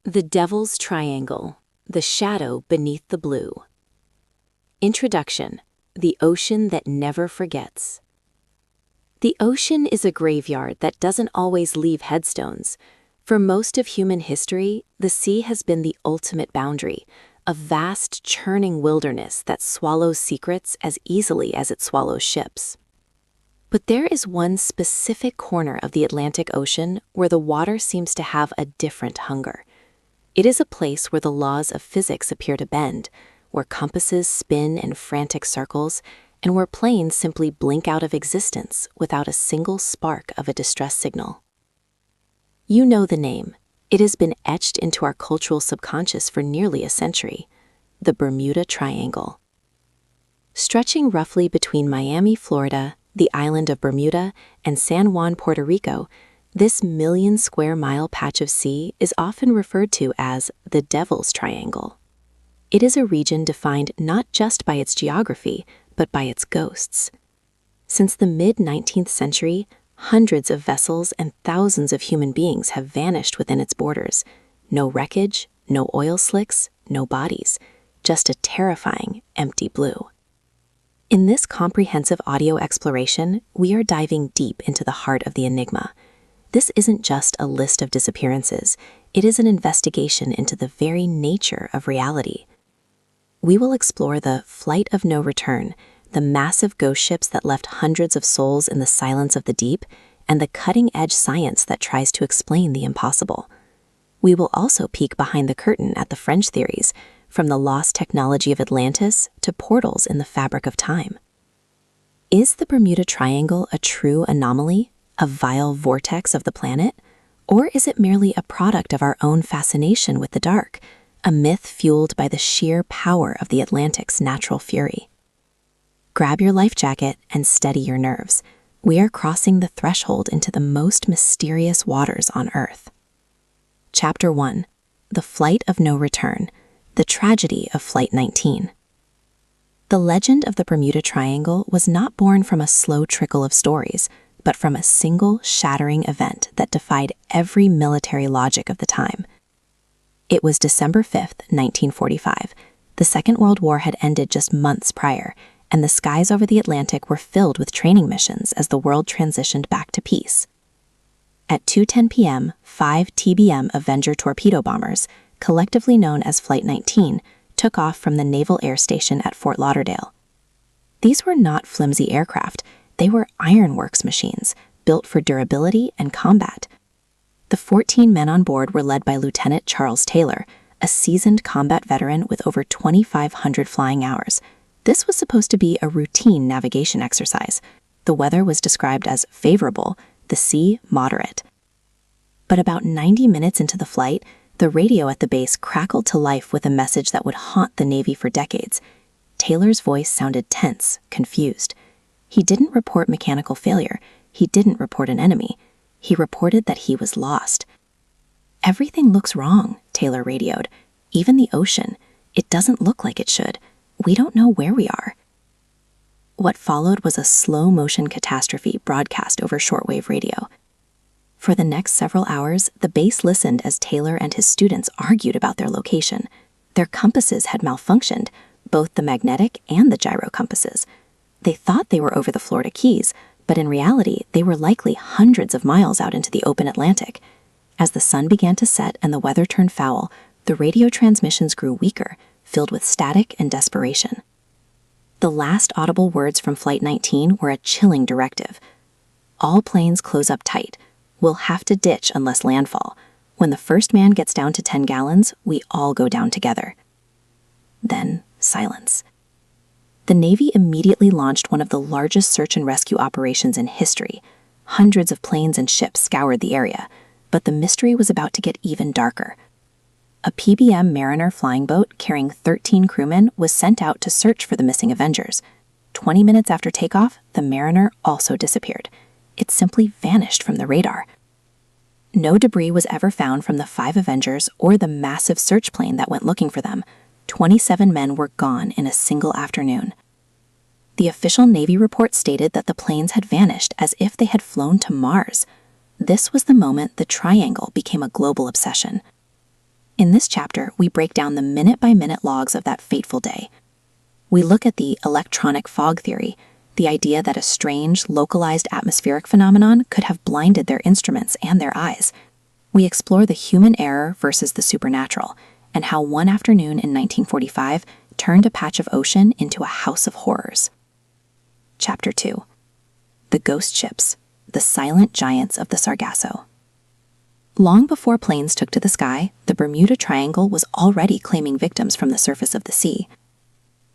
The Devil's Triangle, the shadow beneath the blue. Introduction: the ocean that never forgets. The ocean is a graveyard that doesn't always leave headstones. For most of human history, the sea has been the ultimate boundary, a vast, churning wilderness that swallows secrets as easily as it swallows ships. But there is one specific corner of the Atlantic Ocean where the water seems to have a different hunger. It is a place where the laws of physics appear to bend, where compasses spin in frantic circles, and where planes simply blink out of existence without a single spark of a distress signal. You know the name. It has been etched into our cultural subconscious for nearly a century: the Bermuda Triangle. Stretching roughly between Miami, Florida, the island of Bermuda, and San Juan, Puerto Rico, this million-square-mile patch of sea is often referred to as the Devil's Triangle. It is a region defined not just by its geography, but by its ghosts. Since the mid-19th century, hundreds of vessels and thousands of human beings have vanished within its borders. No wreckage, no oil slicks, no bodies, just a terrifying, empty blue. In this comprehensive audio exploration, we are diving deep into the heart of the enigma. This isn't just a list of disappearances, it is an investigation into the very nature of reality. We will explore the flight of no return, the massive ghost ships that left hundreds of souls in the silence of the deep, and the cutting-edge science that tries to explain the impossible. We will also peek behind the curtain at the French theories, from the lost technology of Atlantis to portals in the fabric of time. Is the Bermuda Triangle a true anomaly? A vile vortex of the planet? Or is it merely a product of our own fascination with the dark, a myth fueled by the sheer power of the Atlantic's natural fury? Grab your life jacket and steady your nerves. We are crossing the threshold into the most mysterious waters on Earth. Chapter 1: The Flight of No Return, the Tragedy of Flight 19. The legend of the Bermuda Triangle was not born from a slow trickle of stories, but from a single shattering event that defied every military logic of the time. It was December 5th, 1945. The Second World War had ended just months prior, and the skies over the Atlantic were filled with training missions as the world transitioned back to peace. At 2:10 p.m., 5 TBM Avenger torpedo bombers, collectively known as Flight 19, took off from the Naval Air Station at Fort Lauderdale. These were not flimsy aircraft. They were ironworks machines, built for durability and combat. The 14 men on board were led by Lieutenant Charles Taylor, a seasoned combat veteran with over 2,500 flying hours. This was supposed to be a routine navigation exercise. The weather was described as favorable, the sea moderate. But about 90 minutes into the flight, the radio at the base crackled to life with a message that would haunt the Navy for decades. Taylor's voice sounded tense, confused. He didn't report mechanical failure. He didn't report an enemy. He reported that he was lost. "Everything looks wrong," Taylor radioed. "Even the ocean. It doesn't look like it should. We don't know where we are." What followed was a slow-motion catastrophe broadcast over shortwave radio. For the next several hours, the base listened as Taylor and his students argued about their location. Their compasses had malfunctioned, both the magnetic and the gyro compasses. They thought they were over the Florida Keys, but in reality, they were likely hundreds of miles out into the open Atlantic. As the sun began to set and the weather turned foul, the radio transmissions grew weaker, filled with static and desperation. The last audible words from Flight 19 were a chilling directive. "All planes close up tight. We'll have to ditch unless landfall. When the first man gets down to 10 gallons, we all go down together." Then silence. The Navy immediately launched one of the largest search and rescue operations in history. Hundreds of planes and ships scoured the area, but the mystery was about to get even darker. A PBM Mariner flying boat carrying 13 crewmen was sent out to search for the missing Avengers. 20 minutes after takeoff, the Mariner also disappeared. It simply vanished from the radar. No debris was ever found from the 5 Avengers or the massive search plane that went looking for them. 27 men were gone in a single afternoon. The official Navy report stated that the planes had vanished as if they had flown to Mars. This was the moment the triangle became a global obsession. In this chapter, we break down the minute-by-minute logs of that fateful day. We look at the electronic fog theory, the idea that a strange, localized atmospheric phenomenon could have blinded their instruments and their eyes. We explore the human error versus the supernatural, and how one afternoon in 1945 turned a patch of ocean into a house of horrors. Chapter 2. The Ghost Ships, the Silent Giants of the Sargasso. Long before planes took to the sky, the Bermuda Triangle was already claiming victims from the surface of the sea.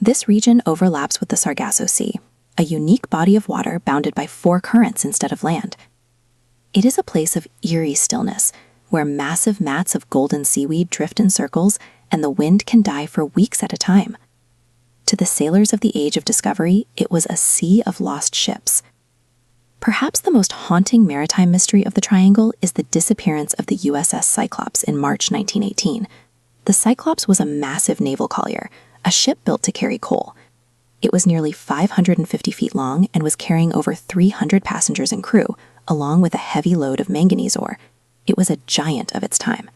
This region overlaps with the Sargasso Sea, a unique body of water bounded by 4 currents instead of land. It is a place of eerie stillness, where massive mats of golden seaweed drift in circles and the wind can die for weeks at a time. To the sailors of the Age of Discovery, it was a sea of lost ships. Perhaps the most haunting maritime mystery of the Triangle is the disappearance of the USS Cyclops in March 1918. The Cyclops was a massive naval collier, a ship built to carry coal. It was nearly 550 feet long and was carrying over 300 passengers and crew, along with a heavy load of manganese ore. It was a giant of its time.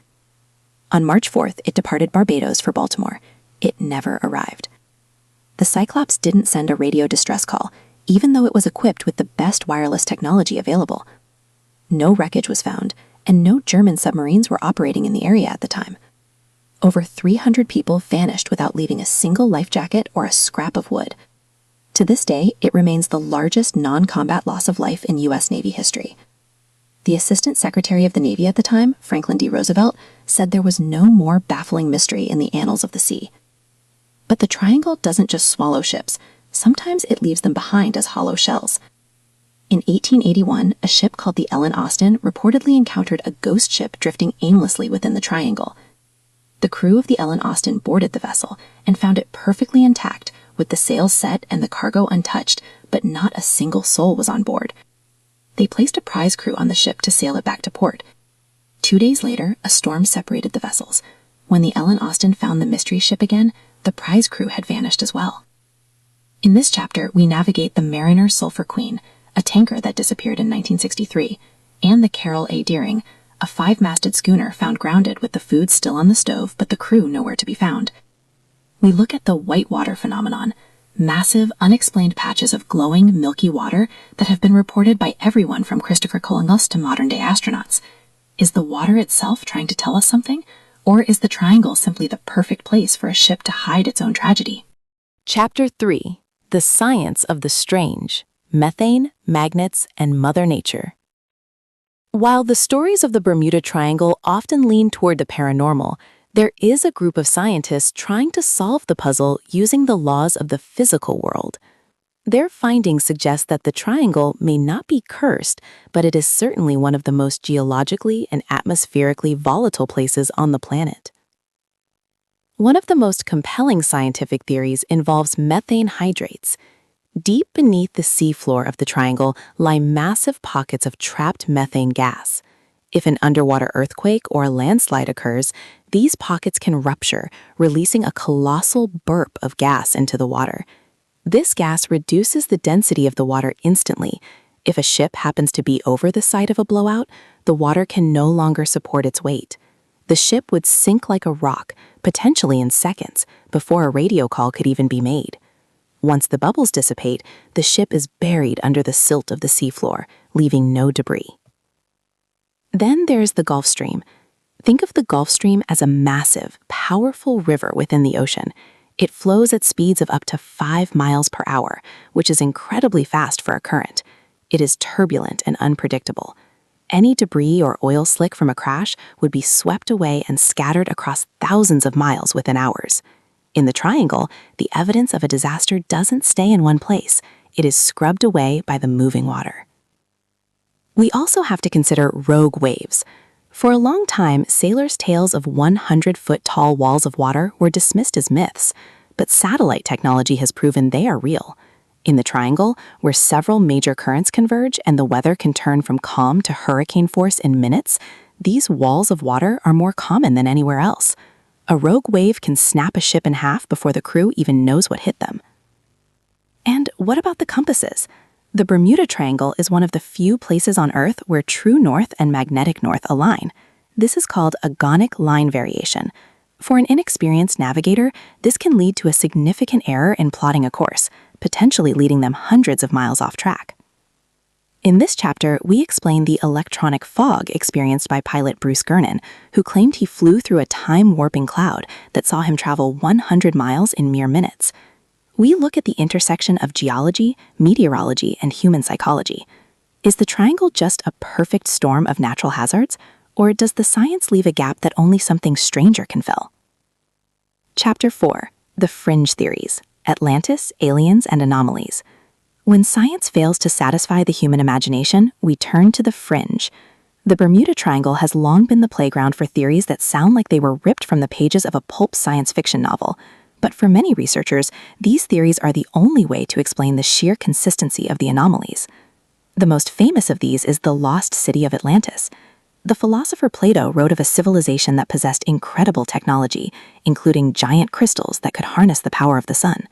On March 4th, it departed Barbados for Baltimore. It never arrived. The Cyclops didn't send a radio distress call, even though it was equipped with the best wireless technology available. No wreckage was found, and no German submarines were operating in the area at the time. Over 300 people vanished without leaving a single life jacket or a scrap of wood. To this day, it remains the largest non-combat loss of life in U.S. Navy history. The Assistant Secretary of the Navy at the time, Franklin D. Roosevelt, said there was no more baffling mystery in the annals of the sea. But the Triangle doesn't just swallow ships. Sometimes it leaves them behind as hollow shells. In 1881, a ship called the Ellen Austin reportedly encountered a ghost ship drifting aimlessly within the Triangle. The crew of the Ellen Austin boarded the vessel and found it perfectly intact, with the sails set and the cargo untouched, but not a single soul was on board. They placed a prize crew on the ship to sail it back to port. 2 days later, a storm separated the vessels. When the Ellen Austin found the mystery ship again, the prize crew had vanished as well. In this chapter, we navigate the Mariner Sulphur Queen, a tanker that disappeared in 1963, and the Carol A. Deering, a 5-masted schooner found grounded with the food still on the stove but the crew nowhere to be found. We look at the whitewater phenomenon, massive, unexplained patches of glowing, milky water that have been reported by everyone from Christopher Columbus to modern-day astronauts. Is the water itself trying to tell us something, or is the Triangle simply the perfect place for a ship to hide its own tragedy? Chapter 3. The Science of the Strange, Methane, Magnets, and Mother Nature. While the stories of the Bermuda Triangle often lean toward the paranormal, there is a group of scientists trying to solve the puzzle using the laws of the physical world. Their findings suggest that the Triangle may not be cursed, but it is certainly one of the most geologically and atmospherically volatile places on the planet. One of the most compelling scientific theories involves methane hydrates. Deep beneath the seafloor of the Triangle lie massive pockets of trapped methane gas. If an underwater earthquake or a landslide occurs, these pockets can rupture, releasing a colossal burp of gas into the water. This gas reduces the density of the water instantly. If a ship happens to be over the site of a blowout, the water can no longer support its weight. The ship would sink like a rock, potentially in seconds, before a radio call could even be made. Once the bubbles dissipate, the ship is buried under the silt of the seafloor, leaving no debris. Then there's the Gulf Stream. Think of the Gulf Stream as a massive, powerful river within the ocean. It flows at speeds of up to 5 miles per hour, which is incredibly fast for a current. It is turbulent and unpredictable. Any debris or oil slick from a crash would be swept away and scattered across thousands of miles within hours. In the Triangle, the evidence of a disaster doesn't stay in one place. It is scrubbed away by the moving water. We also have to consider rogue waves. For a long time, sailors' tales of 100-foot-tall walls of water were dismissed as myths, but satellite technology has proven they are real. In the Triangle, where several major currents converge and the weather can turn from calm to hurricane force in minutes, these walls of water are more common than anywhere else. A rogue wave can snap a ship in half before the crew even knows what hit them. And what about the compasses? The Bermuda Triangle is one of the few places on Earth where true north and magnetic north align. This is called agonic line variation. For an inexperienced navigator, this can lead to a significant error in plotting a course, potentially leading them hundreds of miles off track. In this chapter, we explain the electronic fog experienced by pilot Bruce Gernon, who claimed he flew through a time-warping cloud that saw him travel 100 miles in mere minutes. We look at the intersection of geology, meteorology, and human psychology. Is the triangle just a perfect storm of natural hazards, or does the science leave a gap that only something stranger can fill? Chapter 4. The Fringe Theories: Atlantis, Aliens, and Anomalies. When science fails to satisfy the human imagination, we turn to the fringe. The Bermuda Triangle has long been the playground for theories that sound like they were ripped from the pages of a pulp science fiction novel. But for many researchers, these theories are the only way to explain the sheer consistency of the anomalies. The most famous of these is the lost city of Atlantis. The philosopher Plato wrote of a civilization that possessed incredible technology, including giant crystals that could harness the power of the sun.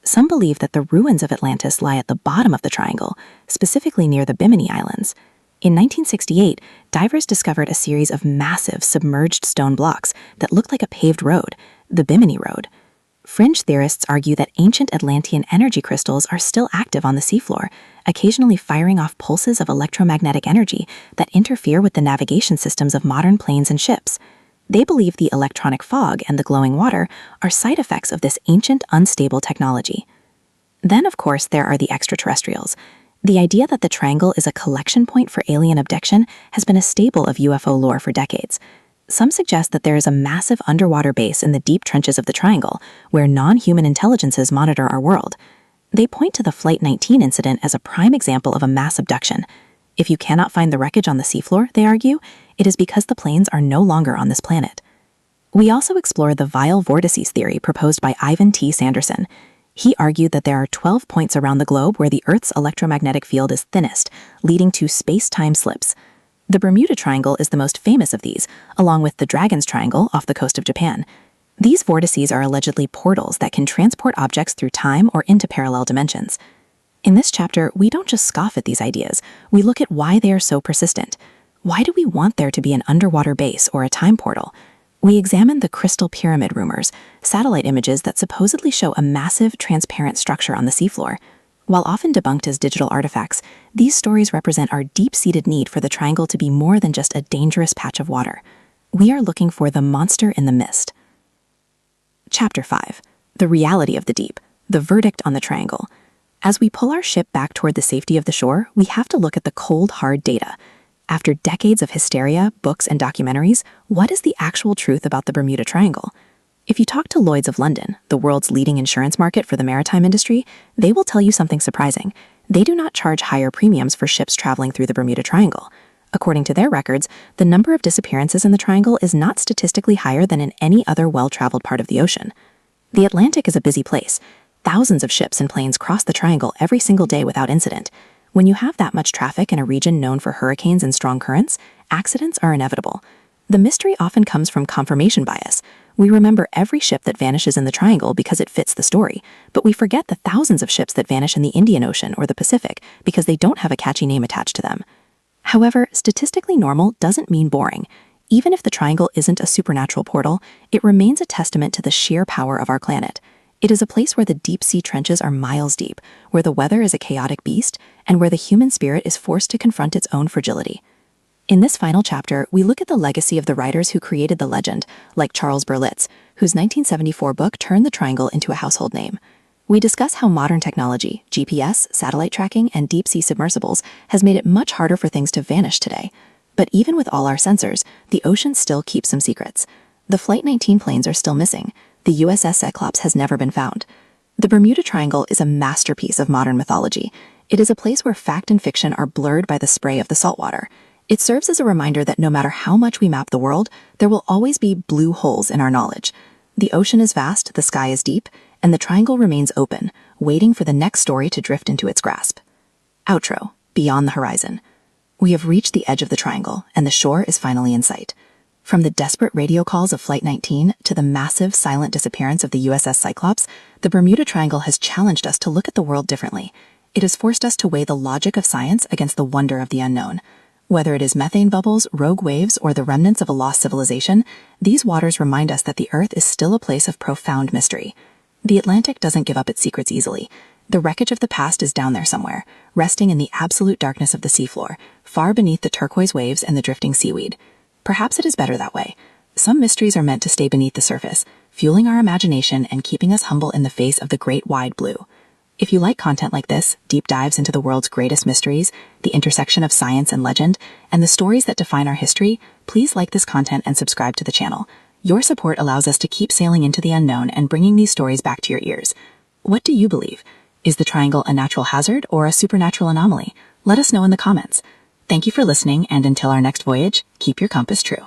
Some believe that the ruins of Atlantis lie at the bottom of the triangle, specifically near the Bimini Islands. In 1968, divers discovered a series of massive submerged stone blocks that looked like a paved road, the Bimini Road. Fringe theorists argue that ancient Atlantean energy crystals are still active on the seafloor, occasionally firing off pulses of electromagnetic energy that interfere with the navigation systems of modern planes and ships. They believe the electronic fog and the glowing water are side effects of this ancient, unstable technology. Then, of course, there are the extraterrestrials. The idea that the triangle is a collection point for alien abduction has been a staple of UFO lore for decades. Some suggest that there is a massive underwater base in the deep trenches of the triangle, where non-human intelligences monitor our world. They point to the Flight 19 incident as a prime example of a mass abduction. If you cannot find the wreckage on the seafloor, they argue, it is because the planes are no longer on this planet. We also explore the vile vortices theory proposed by Ivan T. Sanderson. He argued that there are 12 points around the globe where the Earth's electromagnetic field is thinnest, leading to space-time slips. The Bermuda Triangle is the most famous of these, along with the Dragon's Triangle off the coast of Japan. These vortices are allegedly portals that can transport objects through time or into parallel dimensions. In this chapter, we don't just scoff at these ideas, we look at why they are so persistent. Why do we want there to be an underwater base or a time portal? We examine the crystal pyramid rumors, satellite images that supposedly show a massive, transparent structure on the seafloor. While often debunked as digital artifacts, these stories represent our deep-seated need for the triangle to be more than just a dangerous patch of water. We are looking for the monster in the mist. Chapter 5. The Reality of the Deep. The Verdict on the Triangle. As we pull our ship back toward the safety of the shore, we have to look at the cold, hard data. After decades of hysteria, books, and documentaries, what is the actual truth about the Bermuda Triangle? If you talk to Lloyd's of London, the world's leading insurance market for the maritime industry, they will tell you something surprising. They do not charge higher premiums for ships traveling through the Bermuda Triangle. According to their records, the number of disappearances in the triangle is not statistically higher than in any other well-traveled part of the ocean. The Atlantic is a busy place. Thousands of ships and planes cross the triangle every single day without incident. When you have that much traffic in a region known for hurricanes and strong currents, accidents are inevitable. The mystery often comes from confirmation bias. We remember every ship that vanishes in the triangle because it fits the story, but we forget the thousands of ships that vanish in the Indian Ocean or the Pacific because they don't have a catchy name attached to them. However, statistically normal doesn't mean boring. Even if the triangle isn't a supernatural portal, it remains a testament to the sheer power of our planet. It is a place where the deep-sea trenches are miles deep, where the weather is a chaotic beast, and where the human spirit is forced to confront its own fragility. In this final chapter, we look at the legacy of the writers who created the legend, like Charles Berlitz, whose 1974 book turned the triangle into a household name. We discuss how modern technology, GPS, satellite tracking, and deep-sea submersibles has made it much harder for things to vanish today. But even with all our sensors, the ocean still keeps some secrets. The Flight 19 planes are still missing. The USS Cyclops has never been found. The Bermuda Triangle is a masterpiece of modern mythology. It is a place where fact and fiction are blurred by the spray of the saltwater. It serves as a reminder that no matter how much we map the world, there will always be blue holes in our knowledge. The ocean is vast, the sky is deep, and the triangle remains open, waiting for the next story to drift into its grasp. Outro. Beyond the horizon. We have reached the edge of the triangle, and the shore is finally in sight. From the desperate radio calls of Flight 19 to the massive, silent disappearance of the USS Cyclops, the Bermuda Triangle has challenged us to look at the world differently. It has forced us to weigh the logic of science against the wonder of the unknown. Whether it is methane bubbles, rogue waves, or the remnants of a lost civilization, these waters remind us that the Earth is still a place of profound mystery. The Atlantic doesn't give up its secrets easily. The wreckage of the past is down there somewhere, resting in the absolute darkness of the seafloor, far beneath the turquoise waves and the drifting seaweed. Perhaps it is better that way. Some mysteries are meant to stay beneath the surface, fueling our imagination and keeping us humble in the face of the great wide blue. If you like content like this, deep dives into the world's greatest mysteries, the intersection of science and legend, and the stories that define our history, please like this content and subscribe to the channel. Your support allows us to keep sailing into the unknown and bringing these stories back to your ears. What do you believe? Is the triangle a natural hazard or a supernatural anomaly? Let us know in the comments. Thank you for listening, and until our next voyage, keep your compass true.